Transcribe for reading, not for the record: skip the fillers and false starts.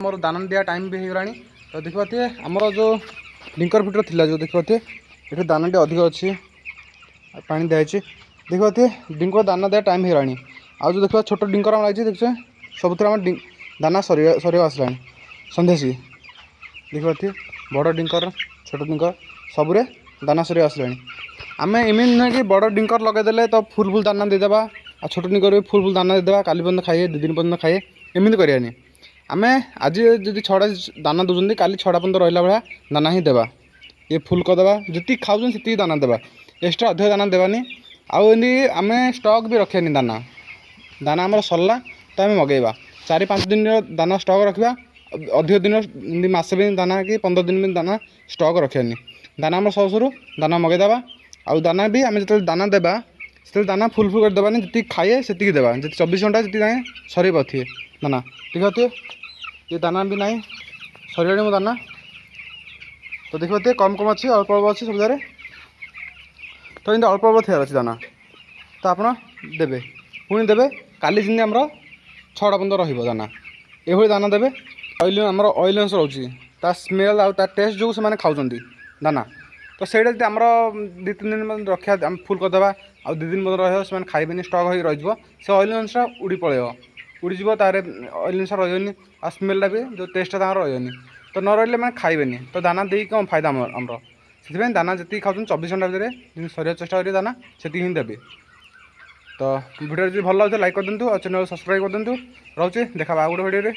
मोर दाना दिया टाइम भी हो गलानी। तो देखिए आमर जो डिंकर फिटर थिला जो देखिए ये दाना टे अधिक अच्छी पानी दिखाई देखिए डिंकर दाना दिया टाइम हो गलानी। आज जो देखिए छोट डिंकर आम लगी देखिए सबुथ दाना सर आसला सन्ध्या सी देखिए बड़ डिंकर छोट डिंकर सबुरे दाना सर आसला आम एमती नुहे कि बड़ डिंकर लगेदेले तो फुल फुल दाना देदेबा आ छोट डिंकर भी फुल फुल दाना देदेबा काली पर्यटन खाए 2 दिन पर्यटन खाए एमती करानी। आम आज जब 6टा दाना दूसरी काली 6टा पर्यटन रहा भाया दाना ही देवा ये फुल करदेवा जी खाऊँ से दाना देवा एक्सट्रा अधिक दाना देवानी। आम स्टक भी रखानी दाना दाना आम सरला तो आम मगेवा 4-5 दिन दाना स्टक रखा अधिक दिन मसे भी दाना कि 15 दिन भी दाना स्टक रखानी दाना आम सरू दाना मगेदेवा आउ दाना भी आम जो दाना देवा से दाना फुल फुल कर देवानी जी खाए से देवा 24 घंटा जी जाए सर पारे दाना देखते ये दाना भी ना सर मो दाना। तो देखते कम कम अच्छी अल्प अल्प अच्छी सब जगह तो इतना अल्प अल्प थे दाना तो आप देवे पुणी देवे काली जिन आमर 6टा पर्यटन रहा दाना ये दाना देवे ऑयल आमर ऑयल अंश रोचे स्मेल आ टेस्ट जो से खाऊँ दाना तो सहीटा जी आम 2-3 दिन रखा फुल करदे आ 2 दिन रही खाइबे स्टक हो रही से ऑयल अंशा उड़ी पड़े उड़ीज तार ऑयल अंश रही आ स्मेलटा भी जो टेस्टा रही तो न रही मैंने खाइबे तो दाना दे कौन फायदा आमर से दाना जी खाऊँ 24 घंटा भितर सर चेष्टा करेंगे दाना से ही देवी। तो वीडियो जी भल लगे लाइक कर दिंतु और चैनल सब्सक्राइब कर दिंतु रोचे देखा गोटे वीडियो।